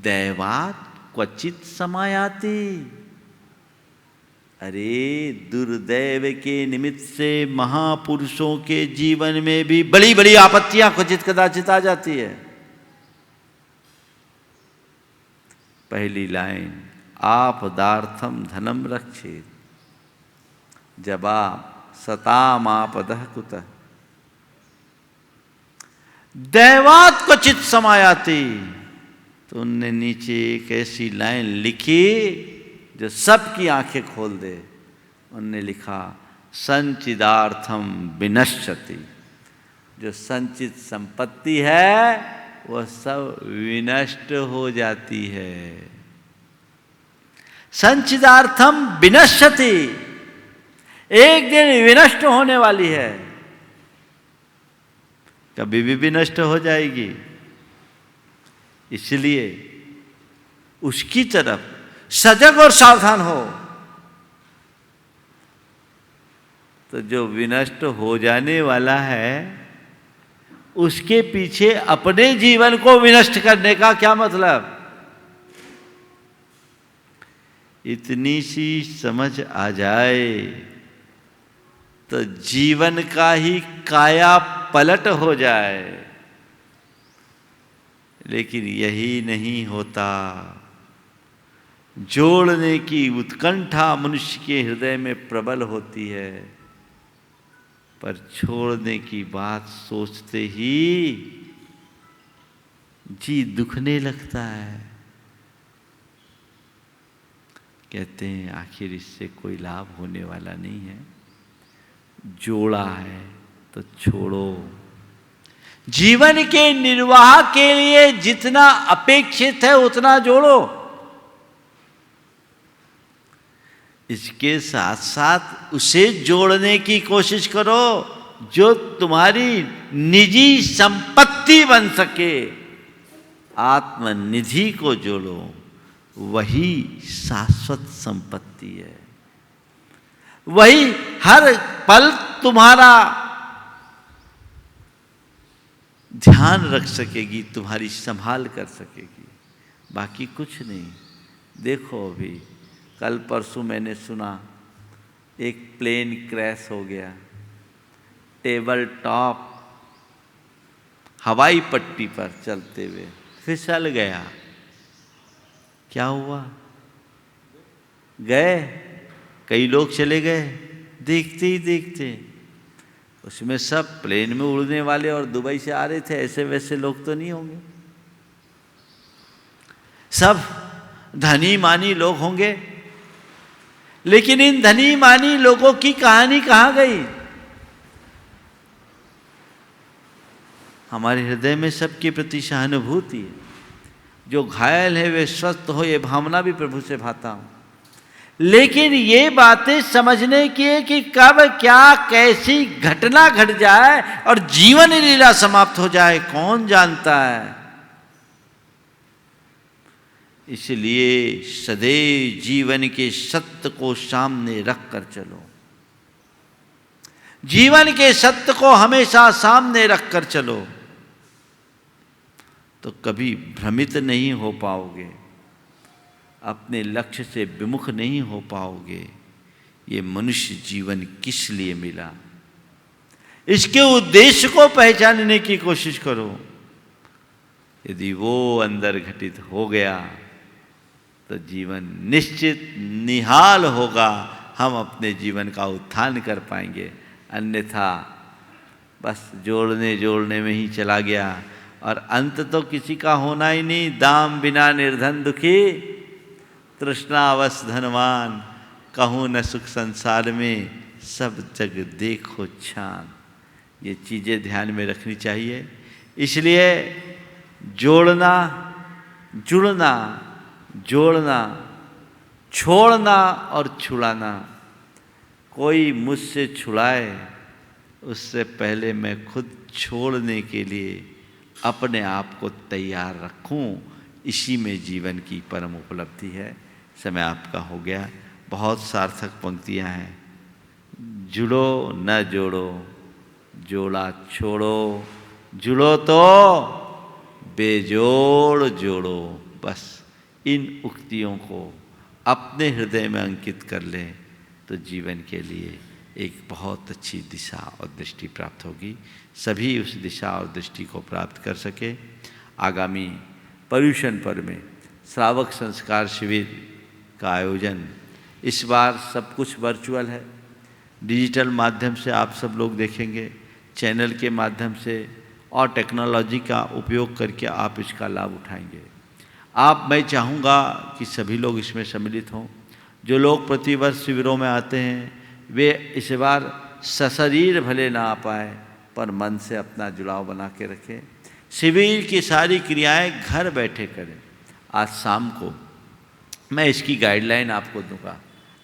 Speaker 1: दैवात क्वचित समायाति। अरे दुर्दैव के निमित्त से महापुरुषों के जीवन में भी बड़ी बड़ी आपत्तियां क्वचित कदाचित आ जाती है। पहली लाइन, आपदार्थम धनम रक्षेत। जवाब, सताम आपदः कुतः। दैवात क्वचित समायाति। तो उनने नीचे एक ऐसी लाइन लिखी जो सबकी आंखें खोल दे। उनने लिखा, संचिदार्थम विनश्यति। जो संचित संपत्ति है वह सब विनष्ट हो जाती है। संचिदार्थम विनश्यति, एक दिन विनष्ट होने वाली है, कभी भी विनष्ट हो जाएगी। इसलिए उसकी तरफ सजग और सावधान हो। तो जो विनष्ट हो जाने वाला है उसके पीछे अपने जीवन को विनष्ट करने का क्या मतलब? इतनी सी समझ आ जाए तो जीवन का ही काया पलट हो जाए। लेकिन यही नहीं होता। जोड़ने की उत्कंठा मनुष्य के हृदय में प्रबल होती है, पर छोड़ने की बात सोचते ही जी दुखने लगता है। कहते हैं आखिर इससे कोई लाभ होने वाला नहीं है, जोड़ा है तो छोड़ो। जीवन के निर्वाह के लिए जितना अपेक्षित है उतना जोड़ो। इसके साथ साथ उसे जोड़ने की कोशिश करो जो तुम्हारी निजी संपत्ति बन सके। आत्मनिधि को जोड़ो, वही शाश्वत संपत्ति है, वही हर पल तुम्हारा ध्यान रख सकेगी, तुम्हारी संभाल कर सकेगी, बाकी कुछ नहीं। देखो अभी कल परसों मैंने सुना एक प्लेन क्रैश हो गया, टेबल टॉप हवाई पट्टी पर चलते हुए फिसल गया। क्या हुआ? गए, कई लोग चले गए देखते ही देखते। उसमें सब प्लेन में उड़ने वाले और दुबई से आ रहे थे, ऐसे वैसे लोग तो नहीं होंगे, सब धनी मानी लोग होंगे। लेकिन इन धनी मानी लोगों की कहानी कहां गई? हमारे हृदय में सबके प्रति सहानुभूति है। जो घायल है वे स्वस्थ हो, ये भावना भी प्रभु से भाता हूं। लेकिन ये बातें समझने की है कि कब क्या कैसी घटना घट जाए और जीवन लीला समाप्त हो जाए, कौन जानता है। इसलिए सदैव जीवन के सत्य को सामने रख कर चलो, जीवन के सत्य को हमेशा सामने रख कर चलो, तो कभी भ्रमित नहीं हो पाओगे, अपने लक्ष्य से विमुख नहीं हो पाओगे। ये मनुष्य जीवन किस लिए मिला, इसके उद्देश्य को पहचानने की कोशिश करो। यदि वो अंदर घटित हो गया तो जीवन निश्चित निहाल होगा, हम अपने जीवन का उत्थान कर पाएंगे। अन्यथा बस जोड़ने में ही चला गया और अंत तो किसी का होना ही नहीं। दाम बिना निर्धन दुखी, तृष्णावश धनवान, कहूँ न सुख संसार में, सब जग देखो छान। ये चीज़ें ध्यान में रखनी चाहिए। इसलिए जोड़ना, जुड़ना, जोड़ना, छोड़ना और छुड़ाना। कोई मुझसे छुड़ाए उससे पहले मैं खुद छोड़ने के लिए अपने आप को तैयार रखूं, इसी में जीवन की परम उपलब्धि है। समय आपका हो गया। बहुत सार्थक पंक्तियां हैं। जुड़ो न जोड़ो, जोड़ा छोड़ो, जुड़ो तो बेजोड़ जोड़ो। बस इन उक्तियों को अपने हृदय में अंकित कर लें तो जीवन के लिए एक बहुत अच्छी दिशा और दृष्टि प्राप्त होगी। सभी उस दिशा और दृष्टि को प्राप्त कर सके। आगामी पर्युषण पर्व में श्रावक संस्कार शिविर का आयोजन, इस बार सब कुछ वर्चुअल है, डिजिटल माध्यम से आप सब लोग देखेंगे, चैनल के माध्यम से और टेक्नोलॉजी का उपयोग करके आप इसका लाभ उठाएंगे। मैं चाहूँगा कि सभी लोग इसमें सम्मिलित हों। जो लोग प्रतिवर्ष शिविरों में आते हैं वे इस बार सशरीर भले ना आ पाए पर मन से अपना जुड़ाव बना के रखें। शिविर की सारी क्रियाएं घर बैठे करें। आज शाम को मैं इसकी गाइडलाइन आपको दूंगा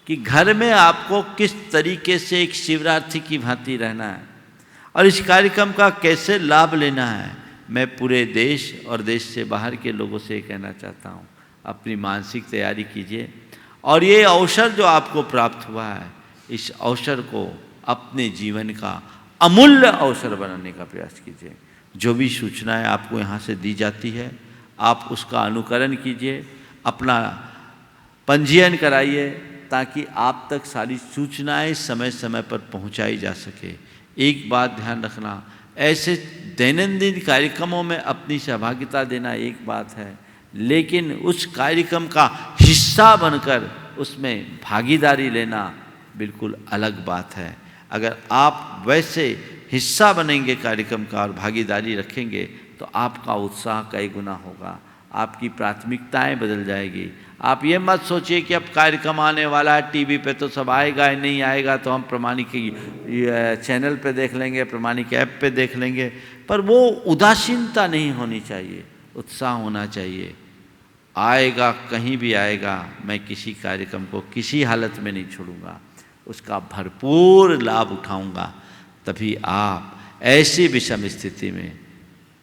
Speaker 1: कि घर में आपको किस तरीके से एक शिवरात्रि की भांति रहना है और इस कार्यक्रम का कैसे लाभ लेना है। मैं पूरे देश और देश से बाहर के लोगों से कहना चाहता हूँ, अपनी मानसिक तैयारी कीजिए और ये अवसर जो आपको प्राप्त हुआ है, इस अवसर को अपने जीवन का अमूल्य अवसर बनाने का प्रयास कीजिए। जो भी सूचनाएं आपको यहाँ से दी जाती है आप उसका अनुकरण कीजिए, अपना पंजीयन कराइए ताकि आप तक सारी सूचनाएं समय समय पर पहुँचाई जा सके। एक बात ध्यान रखना, ऐसे दैनंदिन कार्यक्रमों में अपनी सहभागिता देना एक बात है, लेकिन उस कार्यक्रम का हिस्सा बनकर उसमें भागीदारी लेना बिल्कुल अलग बात है। अगर आप वैसे हिस्सा बनेंगे कार्यक्रम का और भागीदारी रखेंगे तो आपका उत्साह कई गुना होगा, आपकी प्राथमिकताएं बदल जाएगी। आप ये मत सोचिए कि अब कार्यक्रम आने वाला है, टीवी पे तो सब आएगा, नहीं आएगा तो हम प्रमाणिक चैनल पे देख लेंगे, प्रमाणिक ऐप पे देख लेंगे। पर वो उदासीनता नहीं होनी चाहिए, उत्साह होना चाहिए। आएगा, कहीं भी आएगा, मैं किसी कार्यक्रम को किसी हालत में नहीं छोड़ूंगा, उसका भरपूर लाभ उठाऊंगा। तभी आप ऐसी विषम स्थिति में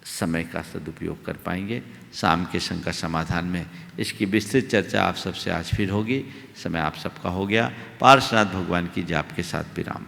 Speaker 1: समय का सदुपयोग कर पाएंगे। शाम के संग का समाधान में इसकी विस्तृत चर्चा आप सबसे आज फिर होगी। समय आप सबका हो गया। पार्श्वनाथ भगवान की जाप के साथ विराम।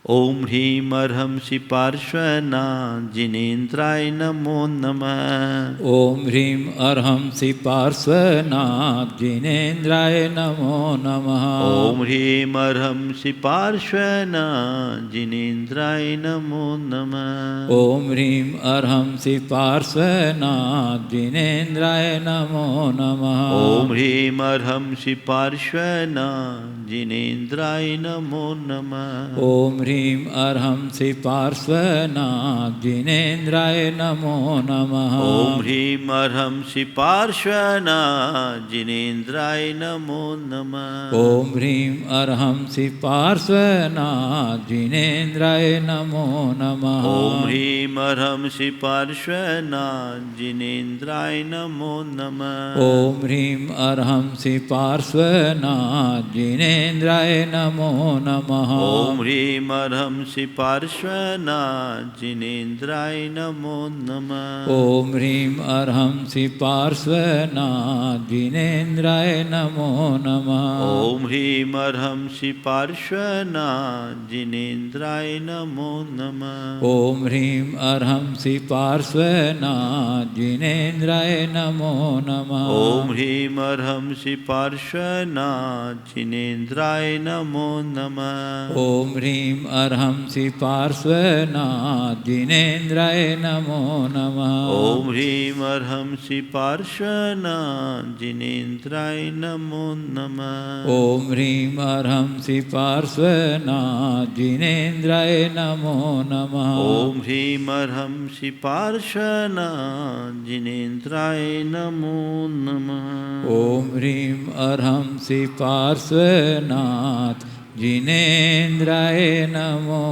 Speaker 1: ओम ह्रीं अर्हंसि पार्श्वनाथ जिनेन्द्राय नमो नमः।
Speaker 2: ओम ह्रीं अर्हंसि पार्श्वनाथ जिनेन्द्राय नमो नमः।
Speaker 1: ओम ह्रीं अर्हंसि पार्श्वनाथ जिनेन्द्राय नमो नमः।
Speaker 2: ओम ह्रीं अर्हंसि पार्श्वनाथ जिनेन्द्राय नमो नमः।
Speaker 1: ओम ह्रीं अर्हंसि पार्श्वनाथ जिनेन्द्राय नमो नमः।
Speaker 2: ओम ह्रीं अर्हंसि पार्श्वनाथ जिनेन्द्राय नमो नमः।
Speaker 1: ओम ह्रीं अर्हंसि पार्श्वनाथ जिनेन्द्राय नमो नमः।
Speaker 2: ओम ह्रीं अर्हंसि पार्श्वनाथ जिनेन्द्राय नमो नमः।
Speaker 1: ओम ह्रीं अर्हंसि पार्श्वनाथ जिनेन्द्राय नमो नमः।
Speaker 2: ओम ह्रीं अर्हंसि पार्श्वनाथ जिनेन्द्राय नमो नमः।
Speaker 1: ओम ह्रीं अर्हंसि पार्श्वनाथ जिनेन्द्राय नमो नमः।
Speaker 2: ओम ह्रीं अर्हंसि पार्श्वनाथ जिनेन्द्राय नमो नमः।
Speaker 1: ओम ह्रीं अर्हंसि पार्श्वनाथ जिनेन्द्राय नमो नमः।
Speaker 2: ओम ह्रीं अर्हंसि पार्श्वनाथ जिनेन्द्राय नमो नमः।
Speaker 1: ओम ह्रीं अर्हंसि पार्श्वनाथ जिनेन्द्राय नमो नमः।
Speaker 2: ओम ह्रीं अर्हंसि पार्श्वनाथ जिनेन्द्राय नमो नमः।
Speaker 1: ओम ह्रीं अर्हंसि पार्श्वनाथ जिनेन्द्राय नमो नमः।
Speaker 2: ओम ह्रीं अर्हंसि पार्श्वनाथ जिनेन्द्राय नमो नमः।
Speaker 1: ओम ह्रीं अर्हंसि पार्श्वनाथ जिनेन्द्राय नमो नमः।
Speaker 2: ओम ह्रीं अर्हंसि पार्श्वनाथ जिनेन्द्राय नमो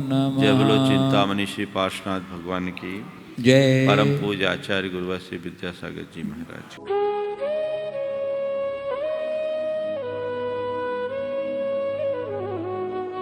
Speaker 2: नमः।
Speaker 1: जय बोलो चिंतामणि श्री पार्श्वनाथ भगवान की
Speaker 2: जय।
Speaker 1: परम पूज्य आचार्य गुरुवर श्री विद्यासागर जी महाराज।